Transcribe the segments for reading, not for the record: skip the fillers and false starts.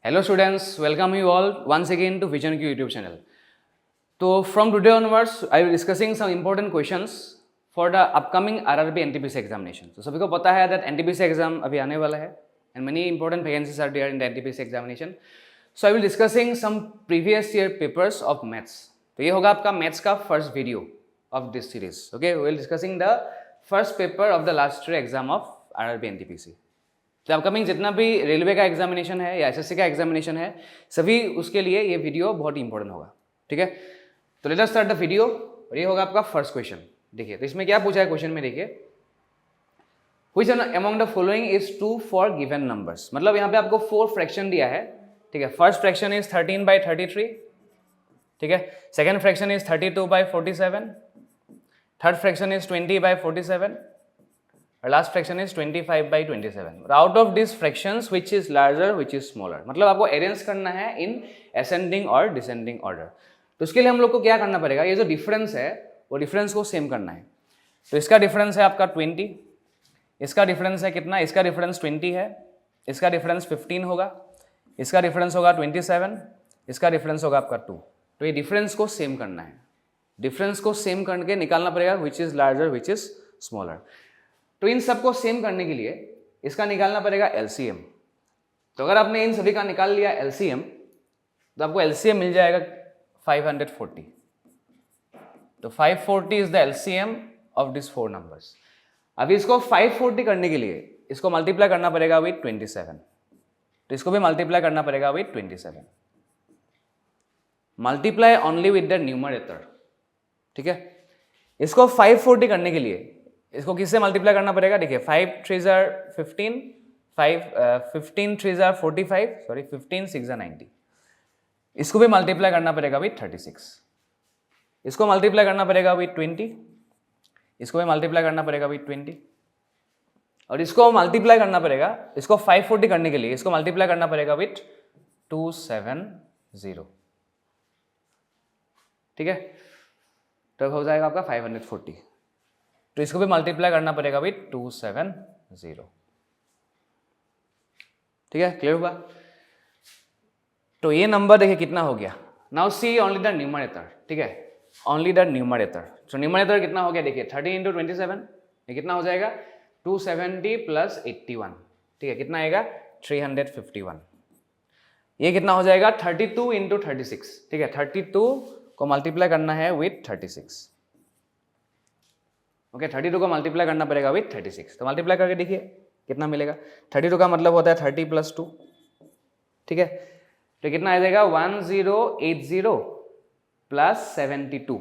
Hello students, welcome you all once again to Vision Q YouTube channel. So from today onwards, I will be discussing some important questions for the upcoming RRB NTPC examination. So सभी को पता है that NTPC exam अभी आने वाला है and many important vacancies are there in the NTPC examination. So I will discussing some previous year papers of maths. तो ये होगा आपका maths का first video of this series. Okay, we will discussing the first paper of the last year exam of RRB NTPC. तो upcoming जितना भी railway का examination है या एसएससी का एग्जामिनेशन है सभी उसके लिए ये वीडियो बहुत इंपॉर्टेंट होगा. ठीक है, तो let us start the video. और ये होगा आपका फर्स्ट क्वेश्चन. देखिए तो इसमें क्या पूछा है क्वेश्चन में, देखिए which among the following is true for given numbers. मतलब यहाँ पे आपको 4 फ्रैक्शन दिया है. ठीक है, फर्स्ट फ्रैक्शन इज 13/33. ठीक है, second fraction is 32/47. Third fraction is 20/47. और last fraction is 25/27. Out of this fractions which is larger which is smaller. मतलब आपको अरेंज करना है इन असेंडिंग और डिसेंडिंग ऑर्डर. तो उसके लिए हम लोग को क्या करना पड़ेगा, ये जो डिफरेंस है वो डिफरेंस को सेम करना है. तो इसका डिफरेंस है आपका 20, इसका डिफरेंस है कितना, इसका डिफरेंस 20 है, इसका डिफरेंस 15 होगा, इसका डिफरेंस होगा 27, इसका डिफरेंस होगा आपका 2. तो ये डिफरेंस को सेम करना है. डिफरेंस को सेम करके निकालना पड़ेगा which is larger which is smaller. तो इन सबको सेम करने के लिए इसका निकालना पड़ेगा एलसीएम. तो अगर आपने इन सभी का निकाल लिया एलसीएम तो आपको एलसीएम मिल जाएगा 540. तो 540 is the LCM of this 4 numbers. अभी इसको 540 करने के लिए इसको मल्टीप्लाई करना पड़ेगा विथ 27. तो इसको भी मल्टीप्लाई करना पड़ेगा with 27. Multiply only with the numerator. ठीक है, इसको 540 करने के लिए इसको किससे मल्टीप्लाई करना पड़ेगा. देखिए 5 3 15, 15 3 45, सॉरी 15 6 90. इसको भी मल्टीप्लाई करना पड़ेगा विथ 36. इसको मल्टीप्लाई करना पड़ेगा विथ 20. इसको भी मल्टीप्लाई करना पड़ेगा विथ 20. और इसको मल्टीप्लाई करना पड़ेगा, इसको 540 करने के लिए इसको मल्टीप्लाई करना पड़ेगा विथ 270. ठीक है, तो हो जाएगा आपका 540. तो इसको भी मल्टीप्लाई करना पड़ेगा विथ 270. ठीक है, क्लियर हुआ. तो ये नंबर देखिए कितना हो गया. Now see only the numerator. ठीक है, ओनली द न्यूमरेटर. तो न्यूमरेटर कितना हो गया, देखिए 30 × 27 ये कितना हो जाएगा 270 + 81. ठीक है, कितना आएगा 351. ये कितना हो जाएगा 32 × 36. ठीक है, 32 को मल्टीप्लाई करना है विथ 36. ओके, 32 को मल्टीप्लाई करना पड़ेगा विथ 36. तो मल्टीप्लाई करके देखिए कितना मिलेगा. 32 का मतलब होता है 30 + 2. ठीक है, तो कितना आ जाएगा 1080 + 72.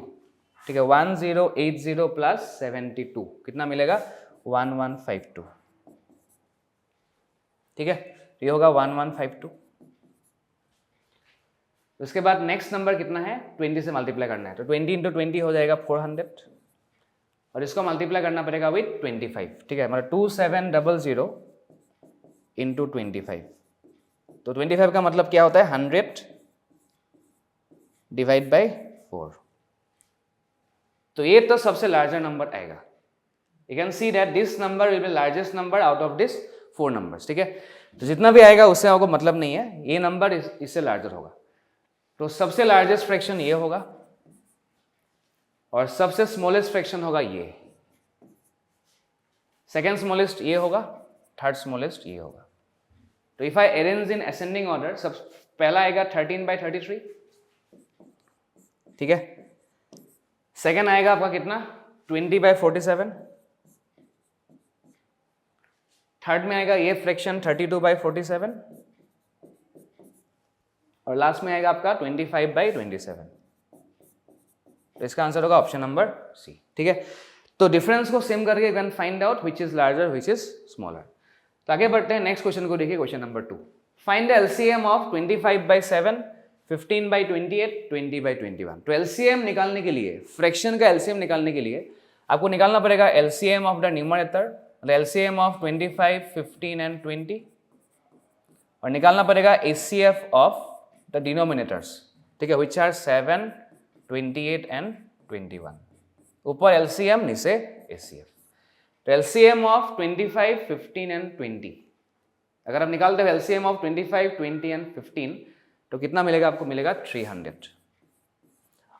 ठीक है, 1080 + 72 कितना मिलेगा 1152. ठीक है, ये होगा 1152. उसके बाद नेक्स्ट नंबर कितना है 20 से मल्टीप्लाई करना है. तो 20 × 20 हो जाएगा 400. और इसको मल्टीप्लाई करना पड़ेगा विथ 25. ठीक है, मतलब 2700 × 25. तो 25 का मतलब क्या होता है 100 / 4. तो ये तो सबसे लार्जर नंबर आएगा. You can see that this number will be largest number out of this 4 numbers. ठीक है, तो जितना भी आएगा उससे आपको मतलब नहीं है, ये नंबर इससे लार्जर होगा. तो सबसे लार्जेस्ट फ्रैक्शन ये होगा और सबसे स्मॉलेस्ट फ्रैक्शन होगा ये. सेकेंड स्मॉलेस्ट ये होगा, थर्ड स्मॉलेस्ट ये होगा. तो if I arrange in ascending order, सब पहला आएगा 13/33. ठीक है, सेकेंड आएगा आपका कितना 20/47. थर्ड में आएगा ये फ्रैक्शन 32/47. और लास्ट में आएगा आपका 25/27. तो इसका आंसर होगा ऑप्शन नंबर सी. ठीक है, तो डिफरेंस को सेम करके you can find out which is larger which is smaller. तो आगे बढ़ते हैं, नेक्स्ट क्वेश्चन को देखिए. Question number 2, find the LCM of 25/7, 15/28, 20/21. तो एलसीएम निकालने के लिए, फ्रैक्शन का एलसीएम निकालने के लिए आपको निकालना पड़ेगा एलसीएम ऑफ द न्यूमरेटर, मतलब एलसीएम ऑफ 25, 15 एंड 20. और निकालना पड़ेगा एचसीएफ ऑफ द डिनोमिनेटर्स. ठीक है, व्हिच आर 7, 28 एंड 21. ऊपर एलसीएम नीचे एचसीएफ. तो एलसीएम ऑफ 25, 15 एंड 20. अगर आप निकालते हो एलसीएम ऑफ 25, 20 एंड 15 तो कितना मिलेगा आपको? मिलेगा 300।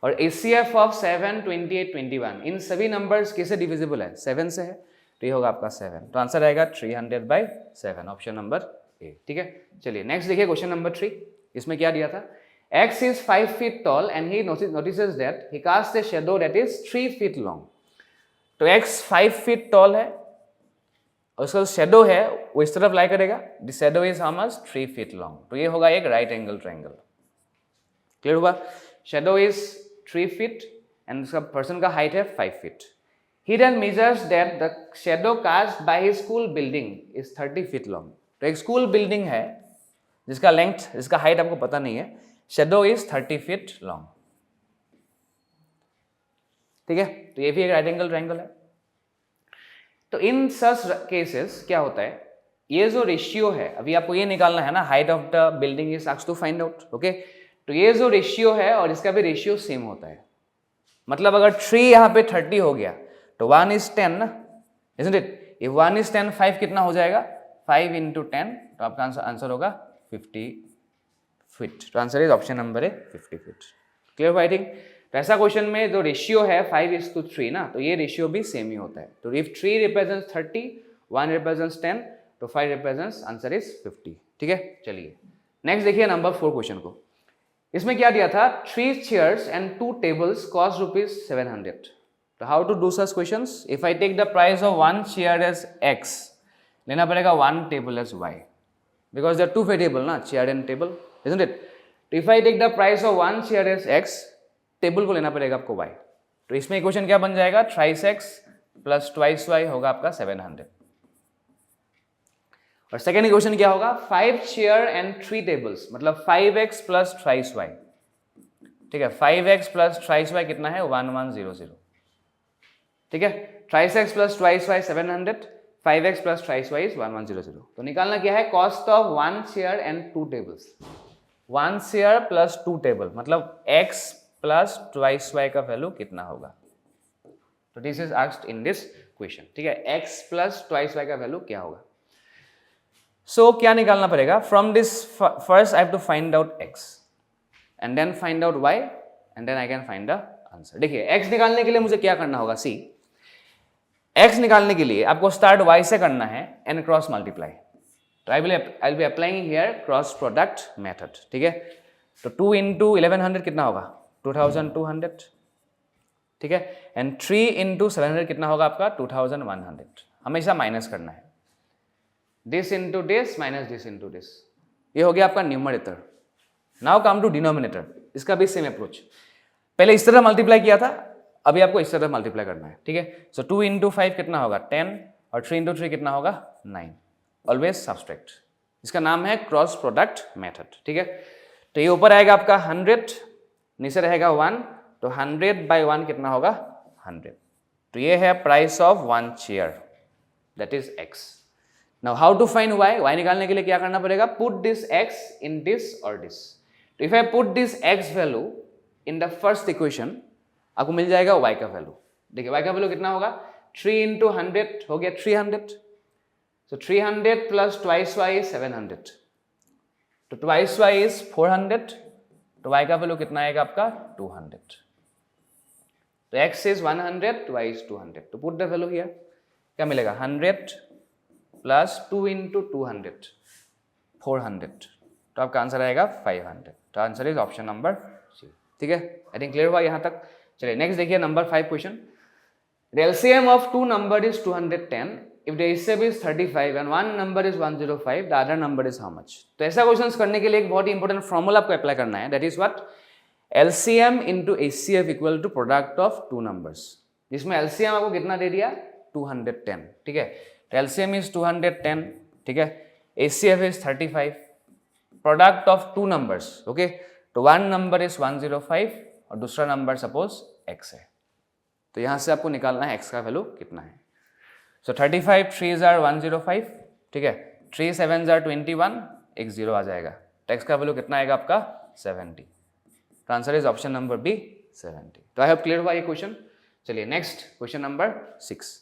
और एचसीएफ ऑफ 7, 28, 21 इन सभी नंबर्स किससे डिविजिबल है? 7 से है, तो ये होगा आपका 7। तो आंसर आएगा 300/7, ऑप्शन नंबर ए। ठीक है, चलिए नेक्स्ट देखिए क्वेश्चन नंबर 3। इसमें क्या दिया था? X is 5 feet tall and he notices that he casts a shadow that is 3 feet long. तो X 5 feet tall है और उसका शेडो है वो इस तरफ लाई करेगा। The shadow is how much? 3 feet long। तो ये होगा एक राइट एंगल ट्रायंगल। क्लियर हुआ? शेडो इज 3 feet एंड उसका पर्सन का हाइट है 5 feet। He then measures that the shadow cast by his school building is 30 feet long। तो एक स्कूल बिल्डिंग है जिसका लेंथ, जिसका हाइट आपको पता नहीं है। Shadow is 30 feet long. ठीक है, तो ये भी एक राइट एंगल ट्रायंगल है। तो इन सच केसेस क्या होता है? ये जो रेशियो है, अभी आपको ये निकालना है ना, height of the building is asked to find out. Okay, तो ये जो रेशियो है और इसका भी रेशियो सेम होता है। मतलब अगर 3 यहाँ पे 30 हो गया तो 1 is 10 ना, isn't it? If 1 is 10, 5 कितना हो जाएगा? 5 into 10, तो आपका आंसर होगा 50 फीट। तो answer is option number A, 50 feet. Clear हुआ आई थिंक? तो ऐसा क्वेश्चन में जो रेशियो है 5:3 ना, तो ये रेशियो भी सेम ही होता है। तो इफ 3 रिप्रेजेंट्स 30, 1 रिप्रेजेंट्स 10, तो 5 रिप्रेजेंट्स, आंसर इज 50। ठीक है, चलिए नेक्स्ट देखिए नंबर 4 क्वेश्चन को। इसमें क्या दिया था? 3 chairs and 2 tables cost ₹700। तो how to do such questions? If I take the price of 1 chair as X, लेना पड़ेगा 1 table as Y, because there are 2 variable ना, chair and table, isn't it? तो if I take the price of 1 chair as X, table को लेना पड़ेगा आपको Y। तो इसमें इक्वेशन क्या बन जाएगा? Thrice X plus twice Y होगा आपका 700। और सेकेंड इक्वेशन क्या होगा? 5 चेयर एंड 3 टेबल्स, मतलब 5X प्लस थ्राइस Y। ठीक है, 5X प्लस थ्राइस Y कितना है? 1100। ठीक है, thrice X plus twice Y 700, 5X plus thrice Y is 1100। तो निकालना क्या है? Cost of 1 chair and 2 tables. 1 chair plus 2 table, मतलब X प्लस ट्वाइस Y का वैल्यू कितना होगा? तो this is asked in this question. ठीक है, X प्लस ट्वाइस Y का वैल्यू क्या होगा? सो क्या निकालना पड़ेगा? From this first I have to find out X and then find out Y and then I can find the answer. देखिए X निकालने के लिए मुझे क्या करना होगा? सी, X निकालने के लिए आपको स्टार्ट Y से करना है एंड क्रॉस मल्टीप्लाई। तो I will be applying here cross product method. ठीक है, तो 2 into 1100 कितना होगा? 2200। ठीक है, एंड 3 into 700 कितना होगा आपका? 2100। हमेशा माइनस करना है, this into this minus this into this. ये हो गया आपका numerator. Now come to denominator. इसका भी सेम अप्रोच, पहले इस तरह मल्टीप्लाई किया था, अभी आपको इस तरह मल्टीप्लाई करना है। ठीक है, सो 2 into 5 कितना होगा? 10 और 3 into 3 कितना होगा? 9। Always subtract. इसका नाम है क्रॉस प्रोडक्ट मेथड। ठीक है, तो ये ऊपर आएगा आपका 100, नीचे रहेगा 1, तो 100/1 कितना होगा? 100। तो ये है price of 1 chair, that is X। Now how to find Y? Y निकालने के लिए क्या करना पड़ेगा? Put this X in this और दिस। तो if I put this X value in the first equation, आपको मिल जाएगा Y का वैल्यू। देखिए Y का वैल्यू कितना होगा? 3 into 100 हो गया 300। सो 300 प्लस ट्वाइस Y इज 700, तो ट्वाइस Y इज 400, तो Y का वैल्यू कितना आएगा आपका? 200। तो X इज 100, Y इज 200। तो पुट द वैल्यू हियर, क्या मिलेगा? 100 प्लस 2 into 200, 400। तो आपका आंसर आएगा 500। तो answer is option number C. ठीक है, आई थिंक क्लियर हुआ यहाँ तक। चलिए नेक्स्ट देखिए number 5 question. The LCM of 2 number is 210. If the HCF is 35 and one number is 105, the other number is how much? तो ऐसा क्वेश्चन करने के लिए एक बहुत ही इंपॉर्टेंट फॉर्मूला आपको अप्लाई करना है, that is what? LCM into HCF equal to product of 2 numbers. जिसमें LCM आपको कितना दे दिया? 210। ठीक है, तो LCM is 210। ठीक है, HCF is 35, product of 2 numbers. Okay, तो वन नंबर इज 105 और दूसरा नंबर सपोज X है। तो यहां से आपको निकालना है X का वैल्यू कितना है। सो 35 3s are 105। ठीक है, 3 7s are 21, एक 0 आ जाएगा। तो X का वैल्यू कितना आएगा आपका? 70। तो answer is option number B, 70। तो आई होप क्लियर हुआ ये क्वेश्चन। चलिए नेक्स्ट क्वेश्चन नंबर 6।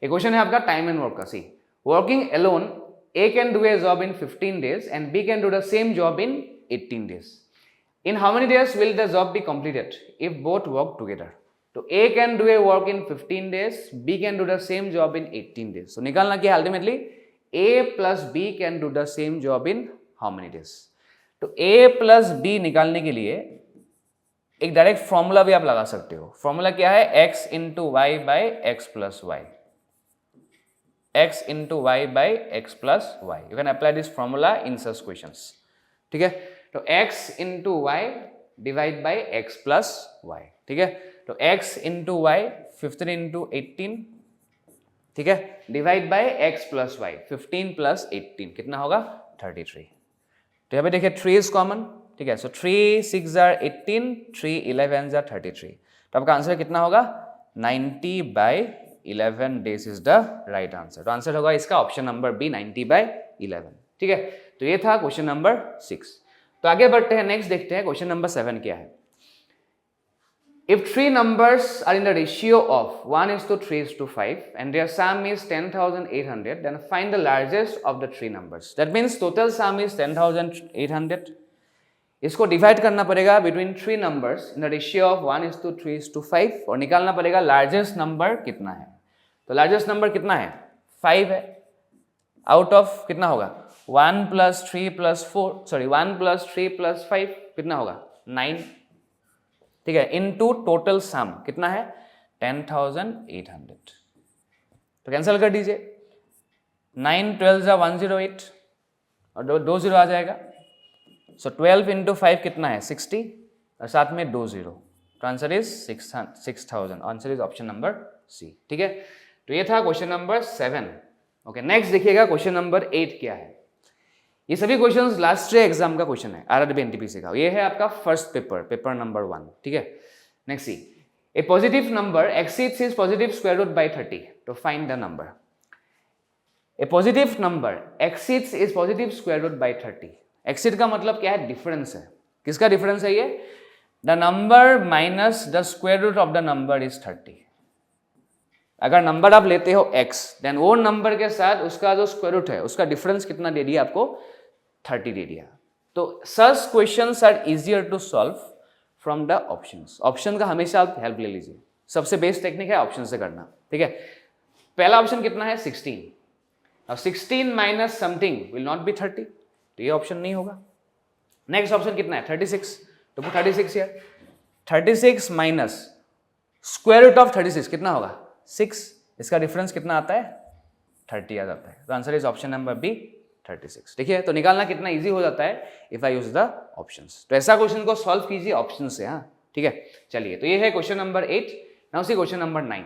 ये क्वेश्चन है आपका टाइम एंड वर्क का। See, working alone A can do a job in 15 days and B can do the same job in 18 days. In how many days will the job be completed if both work together? तो A can do a work in 15 days, B can do the same job in 18 days. So निकालना क्या ultimately A plus B can do the same job in how many days? तो A plus B निकालने के लिए एक direct formula भी आप लगा सकते हो. फॉर्मूला क्या है? x into Y by x plus Y. x into Y by x plus Y. You can apply this formula in such questions. ठीक है, तो x into Y divide by x plus Y. ठीक है, तो x into Y 15 into 18. ठीक है, divide by x plus Y 15 plus 18 कितना होगा? 33. तो यहाँ पे देखिए 3 इज कॉमन. ठीक है, सो 3 6 जार 18, 3 11 जार 33. तो आपका आंसर कितना होगा? 90 by 11 days is the right answer. तो आंसर होगा इसका ऑप्शन नंबर बी 90 बाई 11. ठीक है, तो ये था क्वेश्चन नंबर 6. तो आगे बढ़ते हैं, नेक्स्ट देखते हैं क्वेश्चन नंबर 7 क्या है. If 3 numbers are in the ratio of 1:3:5 and their sum is 10,800, then find the largest of the 3 numbers. That means total sum is 10,800. इसको डिवाइड करना पड़ेगा between 3 numbers in the ratio of 1:3:5 और निकालना पड़ेगा largest number कितना है. तो largest number कितना है? 5 है. आउट ऑफ कितना होगा? 1 + 3 + 4 सॉरी 1 + 3 + 5 कितना होगा? 9. ठीक है, इनटू टोटल सम कितना है? 10,800. तो कैंसिल कर दीजिए. 9 12 = 108 और 2 0 आ जाएगा. सो 12 इंटू 5 कितना है? 60 और साथ में 2 0. तो answer is 6000. Answer is option number C. ठीक है, तो ये था क्वेश्चन नंबर 7. ओके, नेक्स्ट देखिएगा क्वेश्चन नंबर 8 क्या है. ये सभी क्वेश्चंस लास्ट ईयर एग्जाम का क्वेश्चन है, आरआरबी एनटीपीसी का. ये है आपका फर्स्ट पेपर नंबर 1. ठीक है, next C. A positive number exceeds is positive square root by 30. तो find the number. A positive number exceeds is positive square root by 30. Exceed का मतलब क्या है? डिफरेंस है. किसका डिफरेंस है ये? The number minus the square root of the number is 30. अगर नंबर आप लेते हो x, देन वो नंबर के साथ उसका जो स्क्वायर रूट है उसका डिफरेंस कितना दे दिया आपको? 30 दे दिया. तो such questions are easier to solve from the options. Option का हमेशा आप हेल्प ले लीजिए. सबसे बेस्ट टेक्निक है ऑप्शन से करना. ठीक है, पहला ऑप्शन कितना है? 16. अब 16 minus something will not be 30. तो ये ऑप्शन नहीं होगा. नेक्स्ट ऑप्शन कितना है? 36. तो 36 है. 36 माइनस स्क्वायर रूट ऑफ 36 कितना होगा? 6. इसका डिफरेंस कितना आता है? 30 आ जाता है. तो answer is option number B 36. ठीक है, तो निकालना कितना इजी हो जाता है if I use the options. तो ऐसा क्वेश्चन को सॉल्व कीजिए ऑप्शन से. हाँ, ठीक है, चलिए. तो ये है question number 8. Now see question number 9.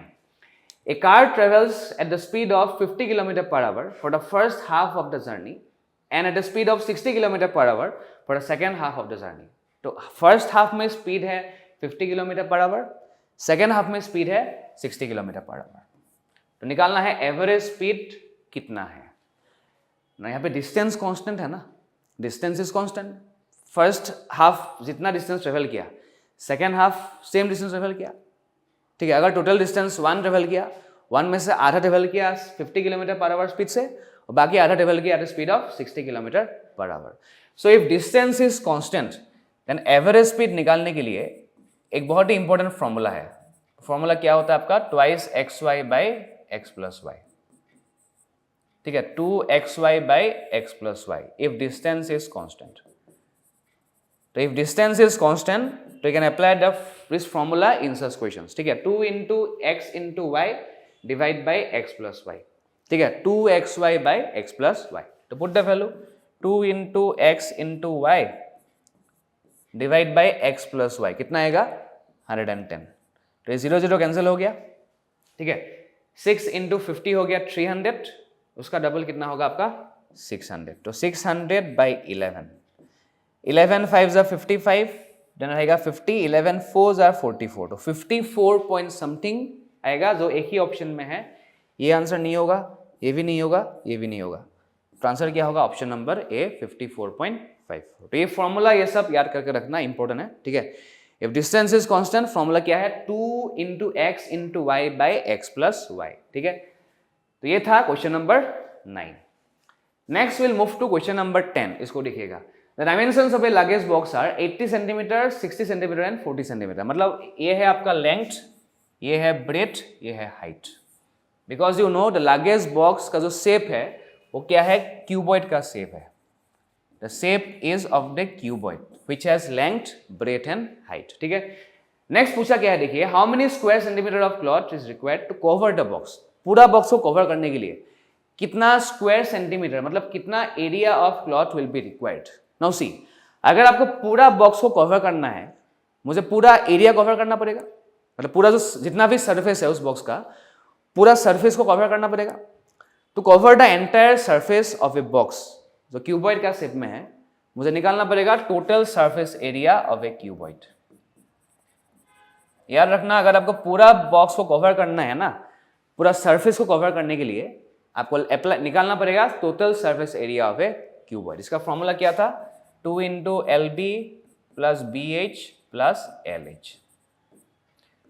A car travels at the speed of 50 km/h for the first half of the journey and at the speed of 60 km/h for the second half of the journey. तो first half में speed है 50 km/h, second half में speed है 60 km/h. तो निकालना है average speed कितना है ना. यहाँ पे डिस्टेंस कांस्टेंट है ना, distance is constant. First half जितना डिस्टेंस ट्रेवल किया, second half same distance travel किया. ठीक है, अगर टोटल डिस्टेंस 1 ट्रेवल किया, 1 में से आधा ट्रेवल किया 50 km/h स्पीड से और बाकी आधा ट्रेवल किया at speed of 60 km/h. So if distance is constant then average speed निकालने के लिए एक बहुत ही इंपॉर्टेंट फॉर्मूला है. फॉर्मूला क्या होता है आपका? 2xy by x plus Y. ठीक है, 2xy by x plus y if distance is constant. तो इफ डिस्टेंस इज कांस्टेंट तो you can apply this formula in such questions. ठीक है, 2 into x into Y divide by x plus Y. ठीक है, 2xy by x plus y. तो put the value 2 into x into Y divide by x plus y कितना आएगा? 110. तो ये 0 0 cancel हो गया. ठीक है, 6 इंटू 50 हो गया 300. उसका डबल कितना होगा आपका? 600. तो 600 बाई 11. 11 5 ज़ा 55 देन रहेगा 50. 11 4 ज़ा 44. तो 54 पॉइंट समथिंग आएगा जो एक ही ऑप्शन में है. ये आंसर नहीं होगा, ये भी नहीं होगा, ये भी नहीं होगा. तो आंसर क्या होगा? Option number A 54.54. तो ये फॉर्मूला ये सब याद करके रखना इंपॉर्टेंट है. ठीक है, if distance is constant formula क्या है? 2 into x into Y by x plus Y. ठीक है, तो ये था question number 9. Next will move to question number 10. इसको देखिएगा. The dimensions of a luggage box are 80 centimetre, 60 centimetre and 40 centimetre. मतलब ये है आपका लेंथ, ये है ब्रेथ, ये है height. Because you know the luggage box का जो शेप है वो क्या है, क्यूबॉइड का शेप है. The shape is of the cuboid which has length, breadth and height. ठीक है. नेक्स्ट पूछा क्या है, देखिए, how many square centimetre of cloth is required to cover the box. पूरा बॉक्स को कवर करने के लिए कितना स्क्वायर सेंटीमीटर, मतलब कितना area of cloth will be required. Now see, अगर आपको पूरा बॉक्स को कवर करना है, मुझे पूरा एरिया कवर करना पड़ेगा. मतलब पूरा जो जितना भी सरफेस है उस बॉक्स का, पूरा सरफेस को कवर करना पड़ेगा. To cover the entire surface of a box जो क्यूबॉइड का शेप में है, मुझे निकालना पड़ेगा total surface area of a cuboid. याद रखना, अगर आपको पूरा बॉक्स को कवर करना है ना, पूरा सरफेस को कवर करने के लिए आपको निकालना पड़ेगा total surface area of a cuboid. इसका फॉर्मूला क्या था, 2 into L B plus B H plus L H.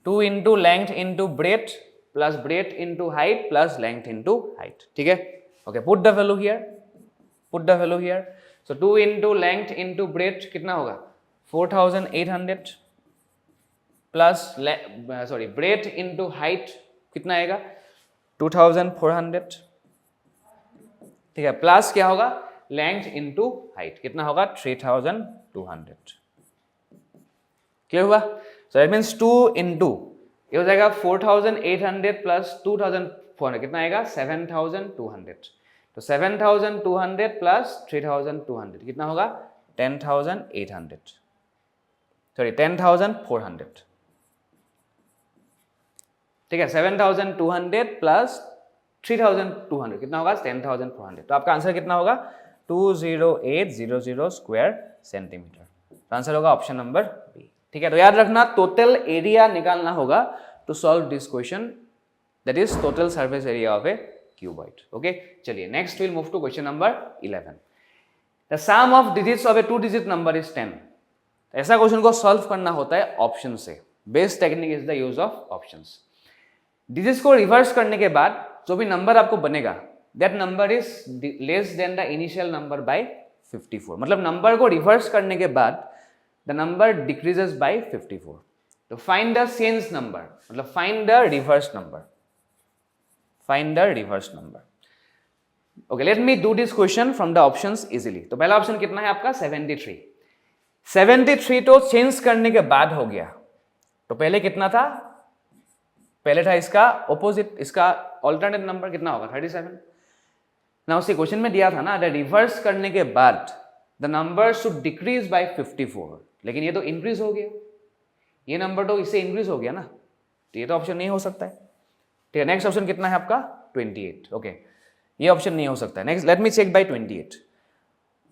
2 into length into breadth plus breadth into height plus length into height. ठीक है. Okay, put the value here, put the value here. So 2 into length into breadth कितना होगा, 4800 plus breadth into height कितना आएगा, 2400. ठीक है. Plus क्या होगा, लेंथ इंटू हाइट कितना होगा, 3200. क्लियर हुआ. सो दैट मीन्स 2 इंटू ये हो जाएगा 4800 प्लस 2400 कितना आएगा, 7200. तो 7200 प्लस 3200 कितना होगा, 10800, सॉरी 10400. ठीक है. 7200 प्लस 3200 कितना होगा, 10400. तो आपका आंसर कितना होगा, 20800 स्क्वायर सेंटीमीटर. तो आंसर होगा ऑप्शन नंबर बी. ठीक है. तो याद रखना, टोटल एरिया निकालना होगा to solve this question, that is total surface area of a cuboid. Okay, चलिए next will move to question number 11. The sum of digits of a 2 digit number is 10. ऐसा question को solve करना होता है option से. Best technique is the use of options. Digits को reverse करने के बाद जो भी नंबर आपको बनेगा, that number is less than the initial number by 54. मतलब नंबर को रिवर्स करने के बाद द नंबर डिक्रीजेस बाय 54. तो फाइंड द चेंज नंबर, मतलब find the reverse number, find the reverse number. Okay, let me do this question from the options easily. तो पहला option कितना है आपका, 73. 73 तो चेंज करने के बाद हो गया. तो पहले कितना था, पहले था इसका ऑपोजिट, इसका ऑल्टरनेट नंबर कितना होगा, 37. ना उसी क्वेश्चन में दिया था ना, द रिवर्स करने के बाद the number should decrease by 54. लेकिन ये तो इंक्रीज हो गया, ये नंबर तो इससे इंक्रीज हो गया ना, तो ये तो ऑप्शन नहीं हो सकता है. ठीक है. नेक्स्ट ऑप्शन कितना है आपका, 28. ओके, ये ऑप्शन नहीं हो सकता है. Next let me check by 28.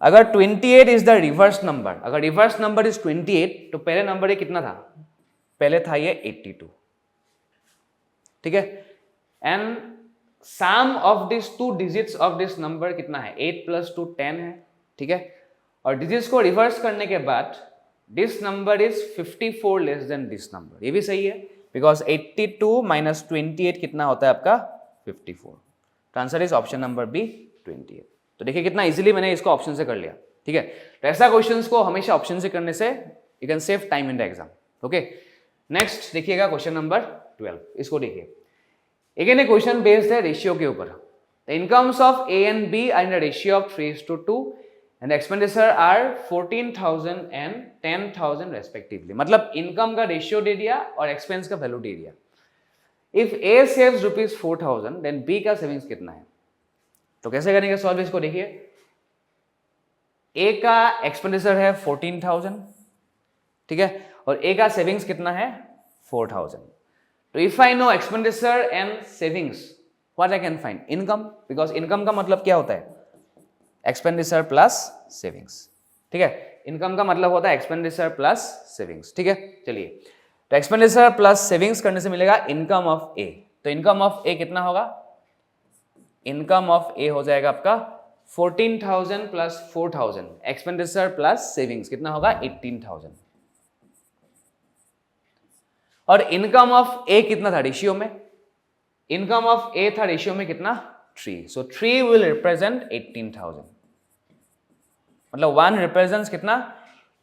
अगर 28 इज द रिवर्स नंबर, अगर रिवर्स नंबर इज 28, तो पहले नंबर ये कितना था, पहले था ये 82. ठीक है. And sum of this 2 digits of this number कितना है, 8 प्लस 2 10 है. ठीक है. और डिजिट्स को रिवर्स करने के बाद this number is 54 less than this number. ये भी सही है, बिकॉज 82 माइनस 28 कितना होता है आपका, 54. तो answer is option number B, 28. तो देखिए कितना इजीली मैंने इसको ऑप्शन से कर लिया. ठीक है. तो ऐसा क्वेश्चंस को हमेशा ऑप्शन से करने से you can save time in the exam. Okay, next देखिएगा क्वेश्चन नंबर 12. इसको देखिए, अगेन ए क्वेश्चन बेस्ड है रेशियो के ऊपर. The incomes of A and B are in the ratio of 3:2 and expenditure are 14,000 and 10,000 respectively. मतलब income का ratio दे दिया और एक्सपेंस का वैल्यू दे दिया. If A saves ₹4,000 then B का सेविंग्स कितना है. तो कैसे करेंगे सॉल्व इसको, देखिए ए का एक्सपेंडिचर है 14,000. ठीक है. और ए का सेविंग्स कितना है, 4,000. तो if I know expenditure and savings, what I can find, income. Because income का मतलब क्या होता है, एक्सपेंडिचर प्लस सेविंग्स. ठीक है. इनकम का मतलब होता है एक्सपेंडिचर प्लस सेविंग्स. ठीक है. चलिए, तो एक्सपेंडिचर प्लस सेविंग्स करने से मिलेगा इनकम ऑफ ए. तो इनकम ऑफ ए कितना होगा, इनकम ऑफ ए हो जाएगा आपका 14,000 प्लस 4,000, एक्सपेंडिचर प्लस सेविंग्स कितना होगा, 18,000. और इनकम ऑफ ए कितना था रेशियो में, इनकम ऑफ ए था रेशियो में कितना, 3. So 3 will represent 18,000. मतलब 1 represents कितना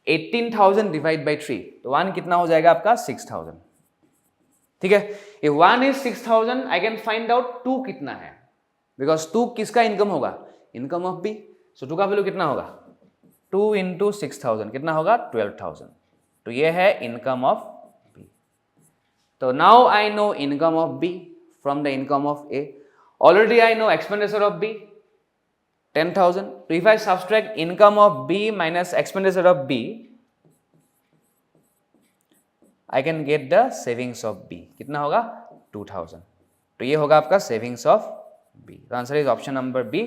18,000 डिवाइड बाई 3. तो 1 कितना हो जाएगा आपका 6,000. ठीक है. If 1 is 6,000, I can find out 2 कितना है, बिकॉज 2 किसका इनकम होगा, इनकम ऑफ बी. सो 2 का वैल्यू कितना होगा 2 इंटू 6,000 कितना होगा 12,000. तो ये है इनकम ऑफ बी. तो now I know income of B from the income of A. Already I know expenditure of B 10,000. तो if I subtract income of B minus expenditure of B, I can get the savings of B. कितना होगा 2,000. तो ये होगा आपका savings of B. The answer is option number B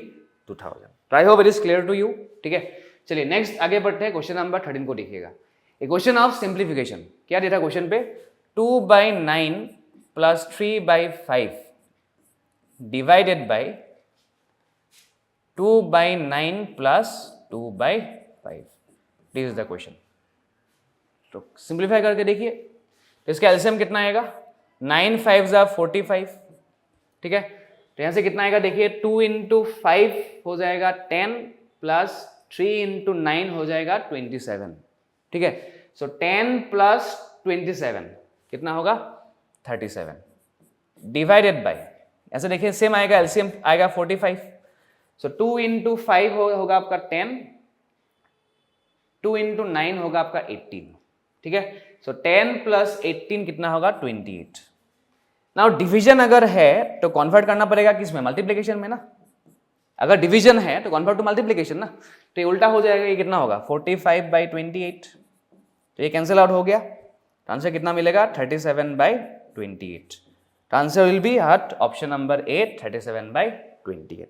2,000. तो I hope it is clear to you. ठीक है, चलिए नेक्स्ट आगे बढ़ते हैं. क्वेश्चन नंबर 13 को देखिएगा. A question of simplification. क्या दिया था क्वेश्चन पे 2/9 plus 3/5 divided by 2/9 plus 2/5. This is the question. तो सिंप्लीफाई करके देखिए. तो इसका एलसीएम कितना आएगा 9 5 जा 45. ठीक है, तो यहां से कितना आएगा देखिए 2 इंटू 5 हो जाएगा 10 प्लस 3 इंटू 9 हो जाएगा 27. ठीक है, सो 10 प्लस 27 कितना होगा 37 डिवाइडेड बाय, ऐसे देखिए सेम आएगा एलसीएम आएगा 45. सो 2 इंटू 5 होगा आपका 10, 2 इंटू 9 होगा आपका 18. ठीक है, सो 10 प्लस 18 कितना होगा 28. नाउ डिवीजन अगर है तो कन्वर्ट करना पड़ेगा किसमें मल्टीप्लिकेशन में ना. अगर डिवीजन है तो कन्वर्ट टू मल्टीप्लिकेशन ना. तो ये उल्टा हो जाएगा. ये कितना होगा 45/28. तो ये कैंसिल आउट हो गया. तो आंसर कितना मिलेगा 37/28. तो आंसर विल बी हट ऑप्शन नंबर 8 37/28.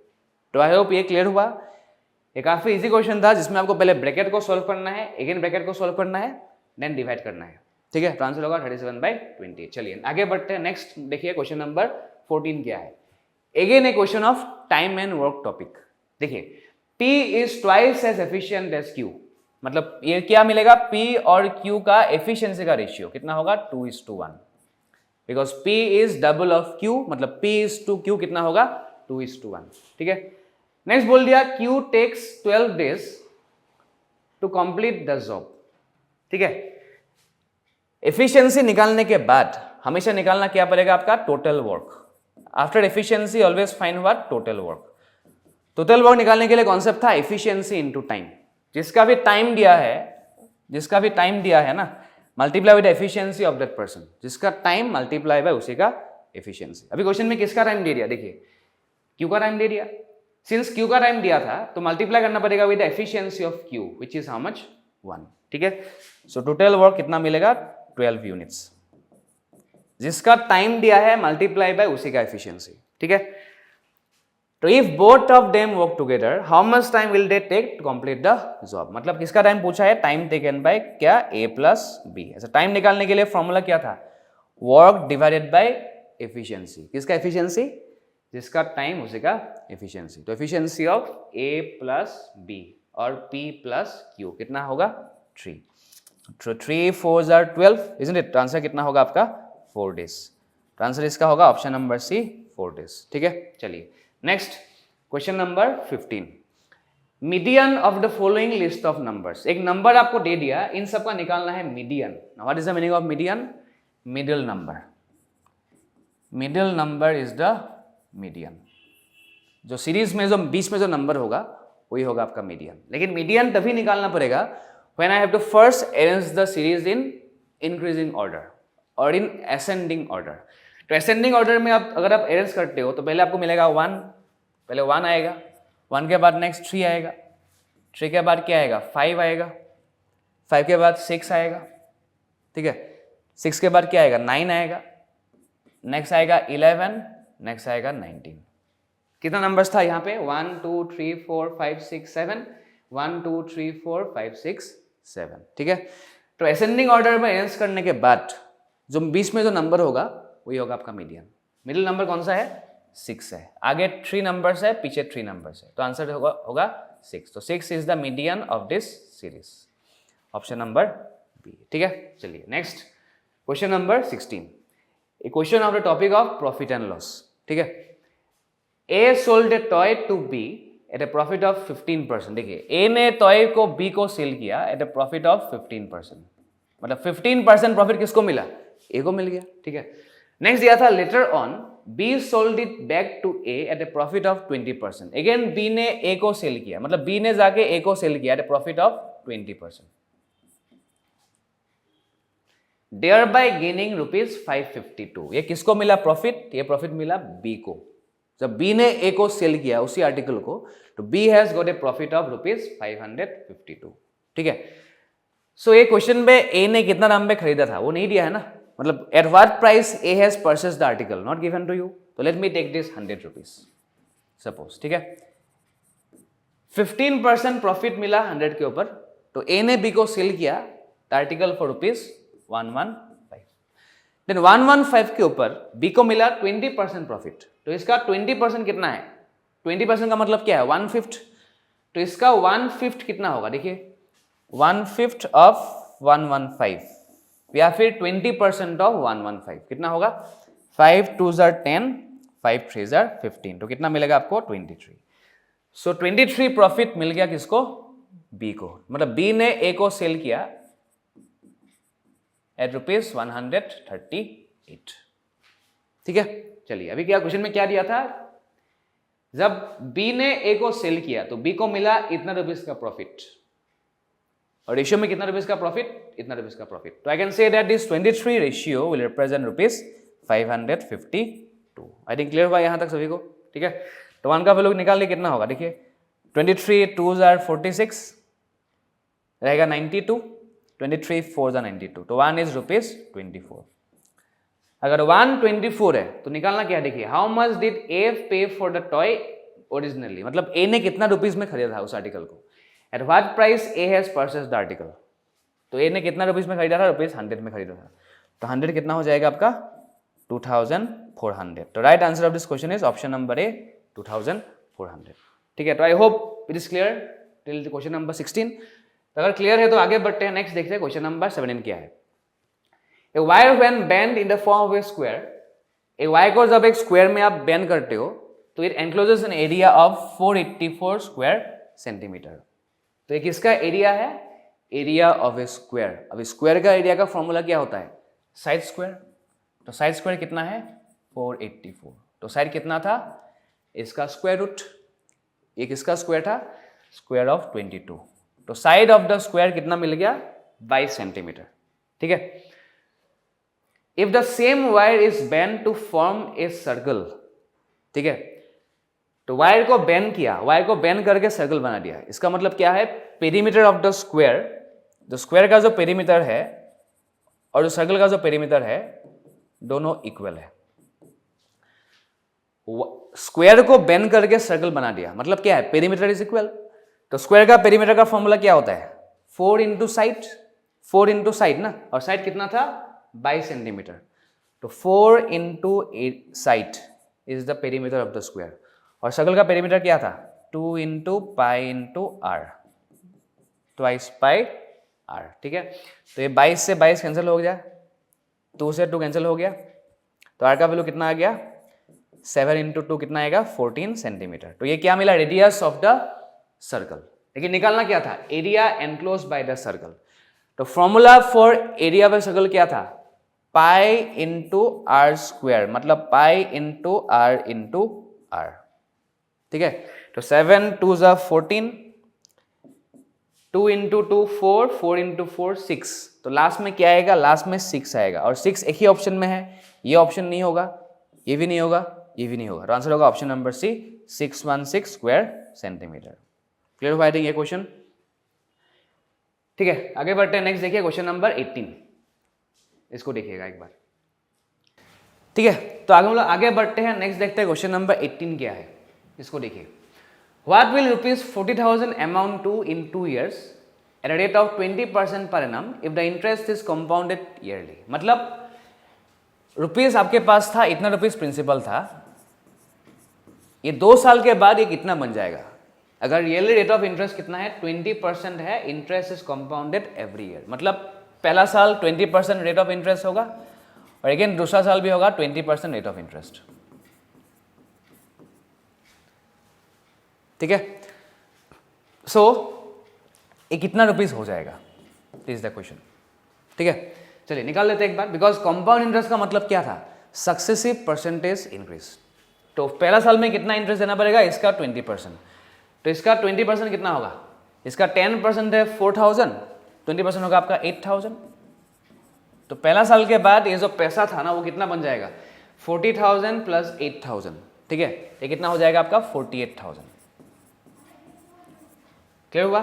तो आई होप ये क्लियर हुआ. ये काफी इजी क्वेश्चन था जिसमें आपको पहले ब्रैकेट को सॉल्व करना है, अगेन ब्रैकेट को सॉल्व करना है, देन डिवाइड करना है. ठीक है, तो आंसर होगा 37/28. चलिए आगे बढ़ते हैं. नेक्स्ट देखिए क्वेश्चन नंबर 14 क्या है. Again a question of time and work topic. देखिए P is twice as efficient as Q. मतलब ये क्या मिलेगा P और Q का एफिशिएंसी का रेशियो कितना होगा 2:1. Because P is double of Q, मतलब P इज टू Q कितना होगा 2:1. ठीक है, नेक्स्ट बोल दिया Q takes 12 days to complete the job. ठीक है, एफिशिएंसी निकालने के बाद हमेशा निकालना क्या पड़ेगा आपका total work. After efficiency always find what total work. Total work निकालने के लिए कॉन्सेप्ट था एफिशिएंसी इनटू टाइम. जिसका भी टाइम दिया है ना multiply with efficiency of that person. जिसका टाइम मल्टीप्लाई बाय उसी का एफिशिएंसी. अभी क्वेश्चन में किसका टाइम दे दिया देखिए Q का टाइम दे दिया. सिंस Q का टाइम दिया था तो मल्टीप्लाई करना पड़ेगा with efficiency of Q which is how much 1. ठीक है, सो टोटल वर्क कितना मिलेगा 12 यूनिट्स. जिसका टाइम दिया है मल्टीप्लाई बाय उसी का एफिशिएंसी. ठीक है, तो if both of them work together how much time will they take to complete the job. मतलब किसका टाइम पूछा है टाइम टेकन बाय क्या A प्लस B. ऐसा टाइम निकालने के लिए फॉर्मूला क्या था वर्क डिवाइडेड बाय एफिशिएंसी. किसका एफिशिएंसी जिसका टाइम उसी का एफिशिएंसी. तो efficiency of A plus B और P प्लस Q कितना होगा 3. तो 3 4s are 12 isn't it. Answer कितना होगा आपका 4 days. तो आंसर इसका होगा ऑप्शन नंबर C 4 days. ठीक है, चलिए next question number 15. Median of the following list of numbers. एक नंबर आपको दे दिया, इन सबका निकालना है median. What is the meaning of median. Middle number. Middle number is the median. जो सीरीज में जो बीच में जो नंबर होगा वही होगा आपका मीडियन. लेकिन मीडियन तभी निकालना पड़ेगा when I have to first arrange the series in increasing order or in ascending order. तो ascending order में आप अगर आप अरेंज करते हो तो पहले आपको मिलेगा 1, पहले 1 आएगा, 1 के बाद नेक्स्ट 3 आएगा, 3 के बाद क्या आएगा 5 आएगा, 5 के बाद 6 आएगा. ठीक है, 6 के बाद क्या आएगा 9 आएगा, नेक्स्ट आएगा 11, नेक्स्ट आएगा 19. कितना नंबर्स था यहाँ पे 1 2 3 4 5 6 7. 1 2 3 4 5 6 7. ठीक है, तो असेंडिंग ऑर्डर में अरेंज करने के बाद जो बीच में जो नंबर होगा वही होगा आपका मीडियन. मिडिल नंबर कौन सा है 6 है, आगे 3 नंबर्स है, पीछे 3 नंबर्स है, तो आंसर होगा 6. तो 6 is the median of this series. Option number B. ठीक है, चलिए next question number 16. A question of the topic of profit and loss. ठीक है, A sold a toy to B at a profit of 15%। देखिए ए ने toy को B को sell किया एट ए प्रॉफिट ऑफ 15%, मतलब 15% प्रॉफिट किसको मिला, ए को मिल गया, ठीक है। नेक्स्ट दिया था later on B sold it back to A at a profit of 20%। Again B ने ए को सेल किया, मतलब बी ने जाके ए को सेल किया at a profit of 20%, thereby gaining ₹552। ये किसको मिला प्रॉफिट, ये प्रॉफिट मिला बी को। जब बी ने ए को सेल किया उसी आर्टिकल को, तो B has got a profit of ₹552, ठीक है। सो ये क्वेश्चन में ए ने कितना दाम में खरीदा था वो नहीं दिया है ना, मतलब at what price A has purchased the article, not given to you. तो let me take this 100 rupees suppose, ठीक है। 15% प्रॉफिट मिला 100 के ऊपर, तो ए ने बी को सेल किया द आर्टिकल फॉर ₹115। देन 115 के ऊपर बी को मिला 20% प्रॉफिट, तो इसका 20% कितना है, 20% का मतलब क्या है 1/5, तो इसका 1/5 कितना होगा, देखिए 1/5 ऑफ 115 या फिर 20% ऑफ 115 कितना होगा, 5 2s are 10, 5 3s are 15, तो कितना मिलेगा आपको 23। सो 23 प्रॉफिट मिल गया किसको, बी को, मतलब बी ने ए को सेल किया एट ₹138, ठीक है। चलिए अभी क्या क्वेश्चन में क्या दिया था, जब बी ने ए को सेल किया तो बी को मिला इतना रुपीस का प्रॉफिट, और रेशियो में कितना रुपीस का प्रॉफिट, इतना रुपीस का प्रॉफिट। तो I can say that this 23 ratio will represent ₹552। I think clear हुआ यहां तक सभी को, ठीक है। तो 1 का वैल्यू निकाल लिए कितना होगा, देखिए 23 2s are 46 रहेगा 92, 23 4s are 92, तो 1 is ₹24। अगर 124 है तो निकालना क्या है, देखिए हाउ मच डिड ए पे फॉर द टॉय ओरिजिनली, मतलब ए ने कितना रुपीस में खरीदा था उस आर्टिकल को, eight what price A has purchased the article, तो ए ने कितना रुपीस में खरीदा था, ₹100 में खरीदा था, तो 100 कितना हो जाएगा आपका 2400। तो right answer of this question is option number A 2400, ठीक है। तो I hope it is clear till question number 16। तो अगर क्लियर है तो आगे बढ़ते हैं, नेक्स्ट देखते हैं क्वेश्चन नंबर 17 क्या है। A wire when bend in the form of a square, एक वायर को जब एक स्क्वायर में आप बेंड करते हो तो it encloses an area of 484 square centimetre. तो ये किसका एरिया है, एरिया ऑफ ए स्क्वायर। अब स्क्वायर का एरिया का फॉर्मूला क्या होता है, साइड स्क्वायर। तो साइड स्क्वायर कितना है 484, तो साइड कितना था, इसका स्क्वायर रूट, ये किसका स्क्वायर था, स्क्वायर ऑफ 22, तो साइड ऑफ द स्क्वायर कितना मिल गया 22 सेंटीमीटर, ठीक है। If the same wire is bend to form a circle, ठीक है, तो वायर को बेंड किया, वायर को बेंड करके सर्कल बना दिया, इसका मतलब क्या है, पेरीमीटर ऑफ द स्क्वायर, जो स्क्वायर का जो पेरीमीटर है और जो सर्कल का जो पेरीमीटर है दोनों इक्वल है। स्क्वायर को बेंड करके सर्कल बना दिया, मतलब क्या है, पेरीमीटर इज इक्वल। तो स्क्वायर का पेरीमीटर का फॉर्मूला क्या होता है, 4 इंटू साइड, 4 इंटू साइड ना, और साइड कितना था 22 सेंटीमीटर, तो 4 into side is the perimeter of the square, और सर्कल का पेरीमीटर क्या था 2 into pi into R, twice pi R, ठीक है। तो ये 22 से 22 कैंसिल हो गया, 2 से 2 कैंसिल हो गया, तो आर का वैल्यू कितना आ गया 7 इंटू 2 कितना आएगा 14 सेंटीमीटर। तो ये क्या मिला, रेडियस ऑफ द सर्कल। लेकिन निकालना क्या था, area enclose by the circle. तो formula for area by circle क्या था, पाई इंटू आर स्क्वायर, मतलब पाई इंटू आर, ठीक है। तो 7 2s are 14, 2 इंटू 2 4, 4 इंटू 4 6, तो लास्ट में क्या आएगा, लास्ट में 6 आएगा, और 6 एक ही ऑप्शन में है, ये ऑप्शन नहीं होगा, ये भी नहीं होगा, ये भी नहीं होगा, तो आंसर होगा option number C 616 square centimetre. Clear हुआ आई थिंक ये क्वेश्चन, ठीक है। आगे बढ़ते हैं, नेक्स्ट देखिए क्वेश्चन नंबर 18, इसको देखिएगा एक बार, ठीक है। तो आगे हम लोग आगे बढ़ते हैं, नेक्स्ट देखते हैं क्वेश्चन नंबर 18 क्या है, इसको देखिए। What will ₹40,000 amount to in 2 years at a rate of 20% per annum if the interest is compounded yearly. मतलब रुपीस आपके पास था, इतना रुपीस प्रिंसिपल था, ये 2 साल के बाद ये कितना बन जाएगा। अगर ईयरली रेट ऑफ इंटरेस्ट कितना है 20% है, interest is compounded every year, मतलब पहला साल 20% रेट ऑफ इंटरेस्ट होगा, और अगेन दूसरा साल भी होगा 20% रेट ऑफ इंटरेस्ट। ठीक है। सो ये कितना रुपीस हो जाएगा, दिस इज द क्वेश्चन। ठीक है, चलिए निकाल लेते हैं एक बार। बिकॉज कंपाउंड इंटरेस्ट का मतलब क्या था, सक्सेसिव परसेंटेज इंक्रीज। तो पहला साल में कितना इंटरेस्ट देना पड़ेगा, इसका 20%। तो इसका 20% कितना होगा, इसका 10% है 4000, 20% होगा आपका 8000। तो पहला साल के बाद ये जो पैसा था ना वो कितना बन जाएगा, 40,000 प्लस 8,000। ठीक है, ये कितना हो जाएगा आपका 48,000। क्लियर हुआ।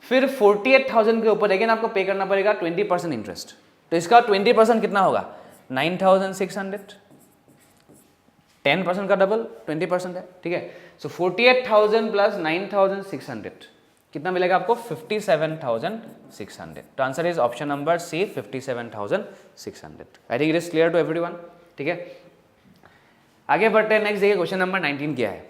फिर 48,000 के ऊपर अगेन आपको पे करना पड़ेगा 20% इंटरेस्ट। तो इसका 20% कितना होगा, 9,600। 10% का डबल 20% है। ठीक है, सो 48,000 प्लस 9,600 कितना मिलेगा आपको, 57,600। तो answer is option number C, 57,600। I think it is clear to everyone. ठीक है, आगे बढ़ते हैं। नेक्स्ट देखिए क्वेश्चन नंबर 19 क्या है।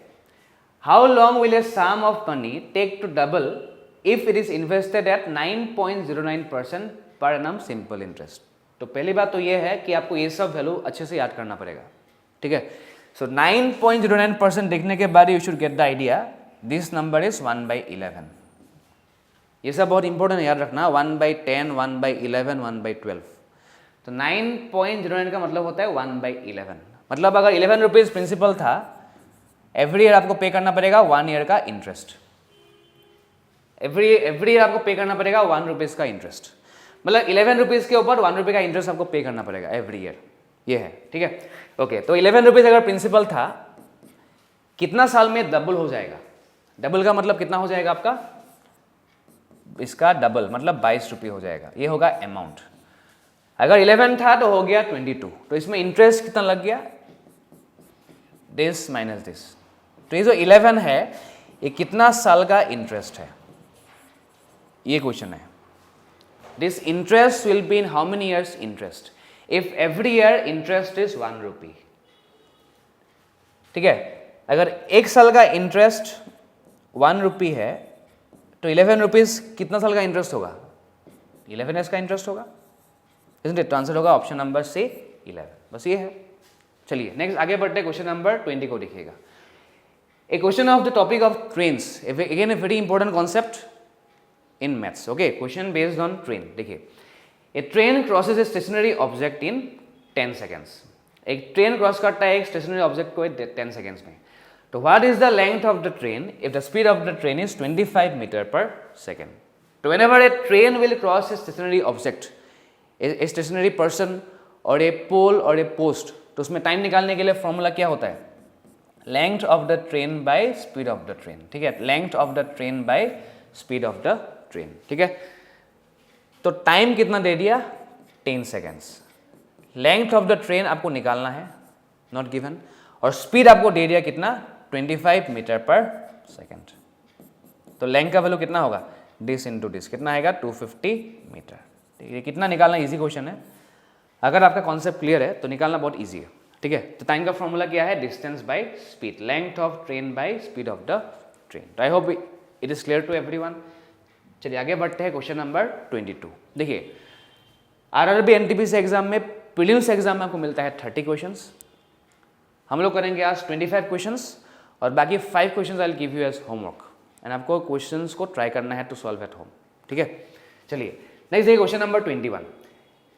How long will a sum of money take to double if it is invested at 9.09% per annum simple interest. तो पहली बात तो ये है कि आपको ये सब वैल्यू अच्छे से याद करना पड़ेगा। ठीक है, सो 9.09% देखने के बाद you should get the idea this number is 1/11। ये सब बहुत इंपॉर्टेंट याद रखना, 1/10, 1/11, 1/12। तो 9.09 का मतलब होता है 1/11। मतलब अगर 11 रुपीज प्रिंसिपल था, एवरी ईयर आपको पे करना पड़ेगा 1 ईयर का इंटरेस्ट। एवरी ईयर आपको पे करना पड़ेगा 1 रुपीज का इंटरेस्ट। मतलब 11 रुपीज के ऊपर 1 रुपये का इंटरेस्ट आपको पे करना पड़ेगा एवरी ईयर। ये है, ठीक है। ओके, तो 11 रुपीज अगर प्रिंसिपल था, कितना साल में डबल हो जाएगा। डबल का मतलब कितना हो जाएगा आपका, इसका डबल मतलब 22 रुपये हो जाएगा। ये होगा अमाउंट। अगर 11 था तो हो गया 22। तो इसमें इंटरेस्ट कितना लग गया, दिस माइनस दिस। तो ये जो 11 है ये कितना साल का इंटरेस्ट है, ये क्वेश्चन है। This interest will be in how many years interest if every year interest is 1 रुपी। ठीक है, अगर एक साल का इंटरेस्ट 1 रुपी है तो 11 रुपीज कितना साल का इंटरेस्ट होगा, 11 ईयर्स का इंटरेस्ट होगा। इसलिए तो आंसर होगा ऑप्शन नंबर सी 11। बस ये है। चलिए नेक्स्ट आगे बढ़ते हैं, क्वेश्चन नंबर 20 को देखिएगा। A question of the topic of trains, again a very important concept in maths. Okay, question based on train. देखिए, a train crosses a stationary object in 10 seconds. एक ट्रेन क्रॉस करता है एक stationery object को 10 seconds में। तो what is the length of the train if the speed of the train is 25 metre per second. तो whenever a train will cross a stationary object, a stationary person और a पोल और ए post, तो उसमें time निकालने के लिए formula क्या होता है, length of the train by speed of the train. ठीक है, length of the train by speed of the train. ठीक है, तो टाइम कितना दे दिया, 10 seconds. Length of the train आपको निकालना है, नॉट गिवन, और स्पीड आपको दे दिया कितना, 25 मीटर पर सेकेंड। तो लेंथ का वैल्यू कितना होगा, दिस इंटू दिस, कितना आएगा 250 मीटर। ये कितना निकालना इजी क्वेश्चन है। अगर आपका कॉन्सेप्ट क्लियर है तो निकालना बहुत इजी है। ठीक है, तो टाइम का फॉर्मूला क्या है, distance by speed, length of train by speed of the train. तो I hope it is clear to everyone. चलिए आगे बढ़ते हैं, क्वेश्चन नंबर 22। देखिए, आरआरबी एनटीपीसी एग्जाम में, प्रीलिम्स एग्जाम में आपको मिलता है 30 क्वेश्चंस। हम लोग करेंगे आज 25 क्वेश्चंस और बाकी 5 questions I will give you as homework and आपको क्वेश्चंस को ट्राई करना है टू सॉल्व एट होम। ठीक है, चलिए नेक्स्ट देखिए question number 21।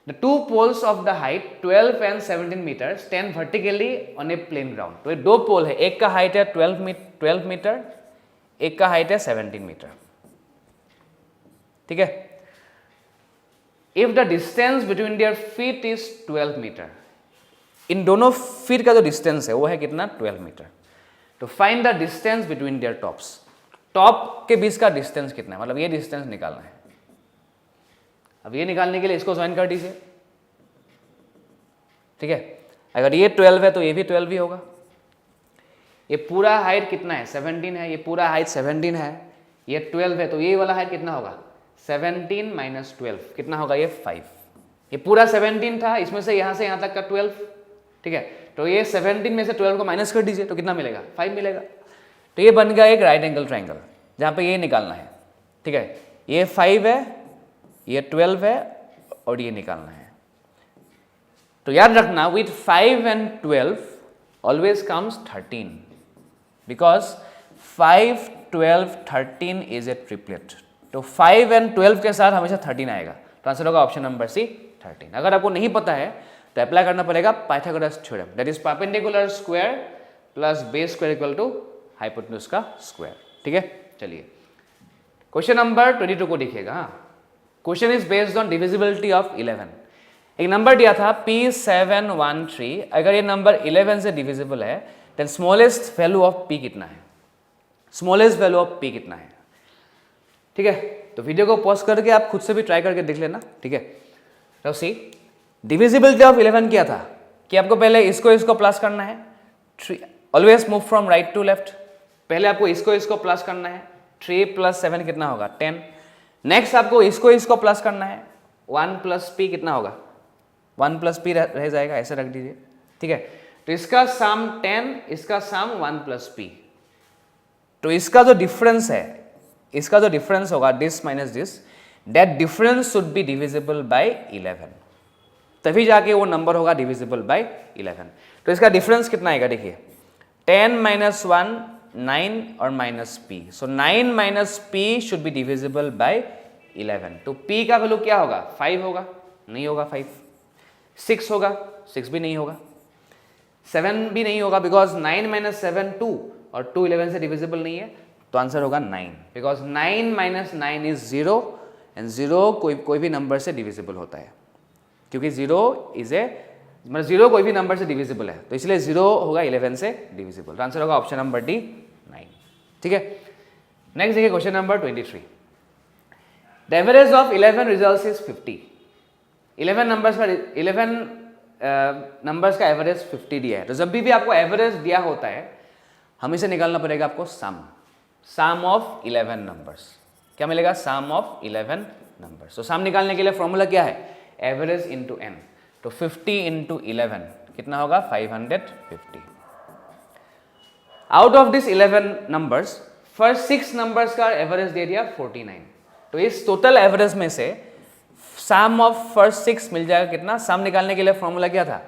The two poles of the height 12 and 17 metre stand vertically on a plain ground। तो ये दो पोल है, एक का हाइट है 12 मीटर, एक का हाइट है 17 मीटर। ठीक है, if the distance between there feet is 12 metre, इन दोनों फीट का जो डिस्टेंस है वो है कितना, 12 मीटर। तो find the distance between there tops. Top के बीच का डिस्टेंस कितना है, मतलब ये डिस्टेंस निकालना है। अब ये निकालने के लिए इसको ज्वाइन कर दीजिए। ठीक है, अगर ये 12 है तो ये भी 12 ही होगा। ये पूरा हाइट कितना है, 17 है, ये पूरा हाइट 17 है, ये 12 है, तो ये वाला हाइट कितना होगा, 17 माइनस 12 कितना होगा, ये 5। ये पूरा 17 था, इसमें से यहाँ तक का 12। ठीक है, तो ये 17 में से 12 को माइनस कर दीजिए तो कितना मिलेगा, 5 मिलेगा। तो ये बन गया एक राइट एंगल ट्राइंगल जहाँ पे ये निकालना है। ठीक है, ये 5 है, ये 12 है और ये निकालना है। तो याद रखना, with 5 and 12 always comes 13, because 5, 12, 13 is a triplet. तो 5 एंड 12 के साथ हमेशा 13 आएगा, तो आंसर होगा ऑप्शन नंबर सी 13। अगर आपको नहीं पता है तो अप्लाई करना पड़ेगा Pythagoras theorem, that is perpendicular square plus base square equal to hypotenuse का स्क्वायर। ठीक है, चलिए क्वेश्चन नंबर 22 को देखिएगा। Question is based on divisibility of 11। एक नंबर दिया था P713, अगर ये नंबर 11 से डिविजिबल है then smallest value of P कितना है, स्मॉलेस्ट वैल्यू ऑफ P कितना है। ठीक है, तो वीडियो को पॉज करके आप खुद से भी ट्राई करके देख लेना। ठीक है, तो सी डिविजिबिलिटी ऑफ 11 क्या था कि आपको पहले इसको प्लस करना है, always move from right to left. पहले आपको इसको प्लस करना है, 3 + 7 कितना होगा 10। नेक्स्ट आपको इसको प्लस करना है, 1 + P कितना होगा 1 + P रह जाएगा, ऐसे रख दीजिए। ठीक है, तो इसका सम 10, इसका सम 1 + P। तो इसका जो डिफरेंस है, इसका जो डिफरेंस होगा this minus this, that difference should be divisible by 11, तभी जाके वो नंबर होगा डिविजिबल बाय 11। तो इसका डिफरेंस कितना आएगा देखिए, 10 - 1 9 और -P, so 9 - P should be divisible by 11। तो P का वैल्यू क्या होगा 5 होगा, नहीं होगा 5। 6 होगा, 6 भी नहीं होगा। 7 भी नहीं होगा बिकॉज 9 - 7 2 और 2 11 से डिविजिबल नहीं है, तो आंसर होगा 9 बिकॉज 9 - 9 इज 0 एंड 0 कोई भी नंबर से डिविजिबल होता है, क्योंकि 0 इज ए मतलब 0 कोई भी नंबर से डिविजिबल है, तो इसलिए 0 होगा 11 से डिविजिबल। तो आंसर होगा ऑप्शन नंबर डी 9। ठीक है, नेक्स्ट देखिए question number 23। The average of 11 results is 50। 11 numbers का एवरेज 50 दिया है, तो जब भी आपको एवरेज दिया होता है हमेशा निकालना पड़ेगा आपको सम ऑफ 11 नंबर्स। क्या मिलेगा, सम ऑफ 11 नंबर्स। तो सम निकालने के लिए फॉर्मूला क्या है, एवरेज इंटू n। तो 50 × 11 कितना होगा 550। Out of this 11 numbers first 6 numbers का एवरेज दे दिया 49। तो इस टोटल एवरेज में से सम ऑफ फर्स्ट 6 मिल जाएगा कितना, सम निकालने के लिए फॉर्मूला क्या था,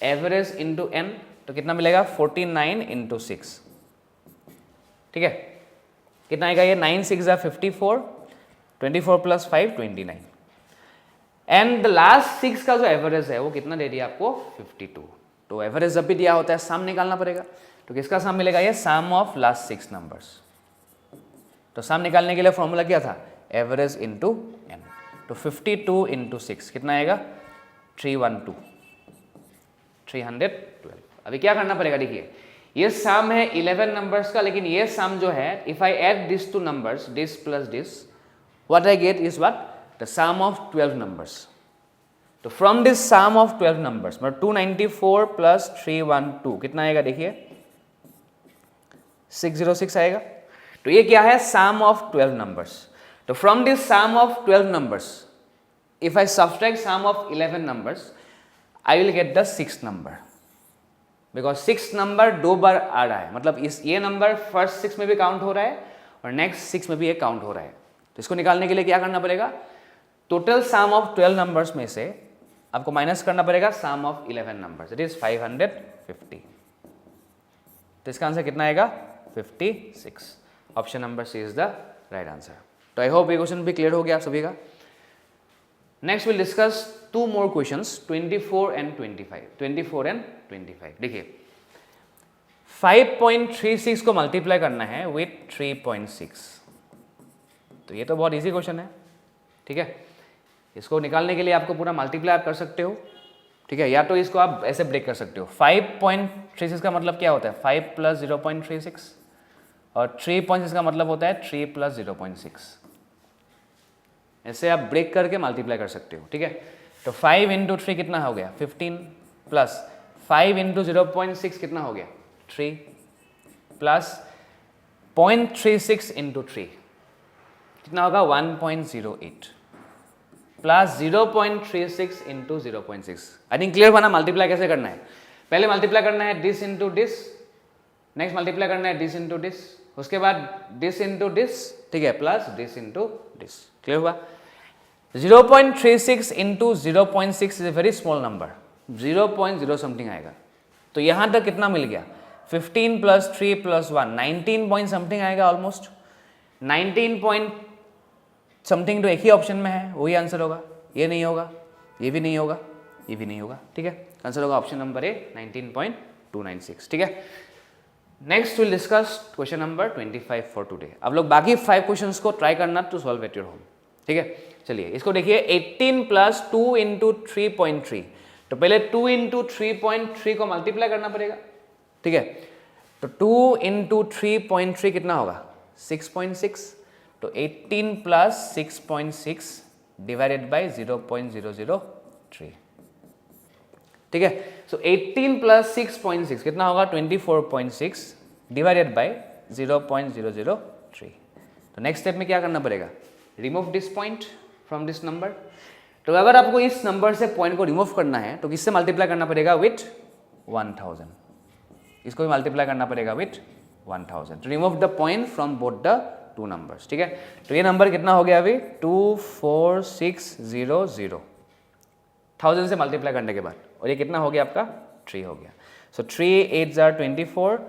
एवरेज इंटू n। तो कितना मिलेगा 49 × 6। ठीक है, कितना आएगा ये 9 × 6 = 54, 24 + 5 29। एंड द लास्ट 6 का जो एवरेज है वो कितना दे दिया आपको 52। तो एवरेज जब भी दिया होता है सम निकालना पड़ेगा, तो किसका सम मिलेगा, ये सम ऑफ लास्ट 6 नंबर्स। तो सम निकालने के लिए फॉर्मूला क्या था, एवरेज इंटू n। तो 52 × 6 कितना आएगा 312, 312। अभी क्या करना पड़ेगा, देखिए ये सम है 11 नंबर्स का, लेकिन ये सम जो है if I add this two numbers this plus this, what I get is what the sum of 12 numbers. तो from this sum of 12 numbers मतलब 294 + 312 कितना आएगा, देखिए 606 आएगा। तो ये क्या है, सम ऑफ 12 नंबर्स। तो from this sum of 12 numbers if I subtract sum of 11 numbers I will get the 6th number, because 6 number 2 बार आ रहा है, मतलब ये नंबर फर्स्ट 6 में भी काउंट हो रहा है और नेक्स्ट 6 में भी ये काउंट हो रहा है। तो इसको निकालने के लिए क्या करना पड़ेगा, टोटल सम ऑफ 12 नंबर्स में से आपको माइनस करना पड़ेगा sum of 11 numbers, it is 550। तो इसका आंसर कितना आएगा 56। Option number C is the right answer. तो आई होप ये क्वेश्चन भी क्लियर हो गया सभी का। Next will discuss 2 more questions 24 and 25। 24 and 25 देखिए 5.36 को मल्टीप्लाई करना है विथ 3.6। तो ये तो बहुत इजी क्वेश्चन है। ठीक है, इसको निकालने के लिए आपको पूरा मल्टीप्लाई आप कर सकते हो। ठीक है, या तो इसको आप ऐसे ब्रेक कर सकते हो। 5.36 का मतलब क्या होता है 5 + 0.36 और 3.6 का मतलब होता है 3 + 0.6। ऐसे आप ब्रेक करके मल्टीप्लाई कर सकते हो। ठीक है, तो 5 × 3 कितना हो गया 15 प्लस 5 × 0.6 कितना हो गया 3 प्लस 0.36 × 3 कितना होगा 1.08 प्लस 0.36 × 0.6। आई थिंक क्लियर बना मल्टीप्लाई कैसे करना है। पहले मल्टीप्लाई करना है this into this, next multiply करना है दिस इंटू दिस, उसके बाद दिस इंटू दिस, ठीक है, plus this into this. Clear हुआ। 0.36 × 0.6 is a very small number, 0.0 something आएगा। तो यहां तक कितना मिल गया 15 प्लस 3 प्लस 1 19 पॉइंट समथिंग आएगा ऑलमोस्ट 19 पॉइंट समथिंग तो एक ही ऑप्शन में है, वही आंसर होगा। ये नहीं होगा, ये भी नहीं होगा, ये भी नहीं होगा, ठीक है। आंसर होगा ऑप्शन नंबर ए 19.296, ठीक है। Next will discuss question number 25 for today. अब लोग बाकी 5 क्वेश्चंस को ट्राई करना to solve at your home, ठीक है। चलिए इसको देखिए 18 प्लस 2 इंटू 3.3, तो पहले 2 इंटू 3.3 को मल्टीप्लाई करना पड़ेगा, ठीक है। तो 2 इंटू 3.3 कितना होगा 6.6, तो 18 प्लस 6.6 डिवाइडेड बाई 0.003, ठीक है। सो 18 प्लस 6.6 कितना होगा 24.6 डिवाइडेड बाई 0.003। तो नेक्स्ट स्टेप में क्या करना पड़ेगा, remove this point from this number. तो अगर आपको इस नंबर से पॉइंट को रिमूव करना है तो किससे मल्टीप्लाई करना पड़ेगा, विथ 1000। इसको भी मल्टीप्लाई करना पड़ेगा with 1000 to remove the point from both the two numbers, ठीक है। तो ये नंबर कितना हो गया अभी 24600 1000 से मल्टीप्लाई करने के बाद, और ये कितना हो गया आपका 3 हो गया। सो 3 8 जार 24,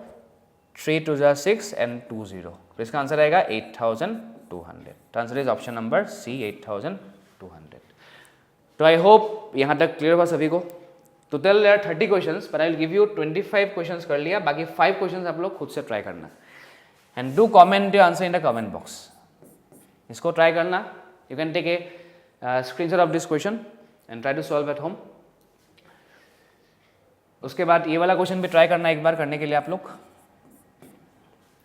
3 2 जार 6 एंड 2 0, तो इसका आंसर आएगा 8200। तो answer is option number C 8200। तो आई होप यहाँ तक क्लियर हुआ सभी को। तो tell there 30 questions, but I will give you 25 questions कर लिया, बाकी 5 क्वेश्चंस आप लोग खुद से ट्राई करना and do comment your answer in the comment box. इसको ट्राई करना, you can take a screenshot of this question and try to solve at home. उसके बाद ये वाला क्वेश्चन भी ट्राई करना एक बार करने के लिए आप लोग।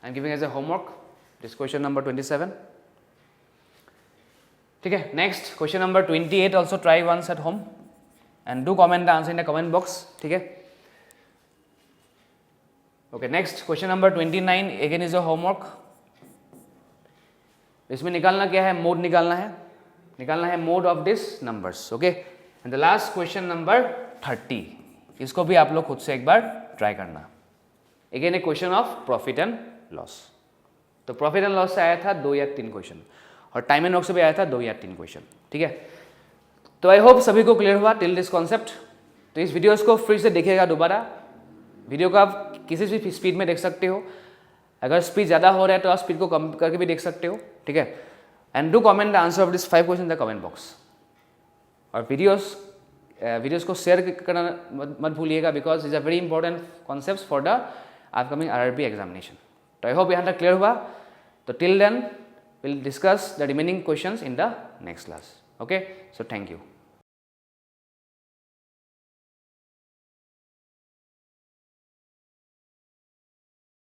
I am giving as a homework this question number 27, ठीक है। Next question number 28 also try once at home and do comment the answer in the comment box, ठीक है। Okay, next question number 29 again is a homework. इसमें निकालना क्या है, mode निकालना है mode of this numbers, okay. And the last question number 30, इसको भी आप लोग खुद से एक बार ट्राई करना। Again a question of profit and loss. तो प्रॉफिट एंड लॉस से आया था 2 या 3 क्वेश्चन, और टाइम एंड वर्क से भी आया था 2 या 3 क्वेश्चन, ठीक है। तो आई होप सभी को क्लियर हुआ टिल दिस कॉन्सेप्ट। तो इस वीडियोस को फिर से देखिएगा दोबारा। वीडियो को आप किसी भी स्पीड में देख सकते हो, अगर स्पीड ज़्यादा हो रहा है तो आप स्पीड को कम करके भी देख सकते हो, ठीक है। And do comment the answer of this 5 question in the comment box. और वीडियोस को शेयर करना मत भूलिएगा, because is a very important concept for the upcoming RRB examination. तो आई होप यहाँ तक क्लियर हुआ। तो till then we'll discuss the remaining questions in the next class. Okay, so thank you.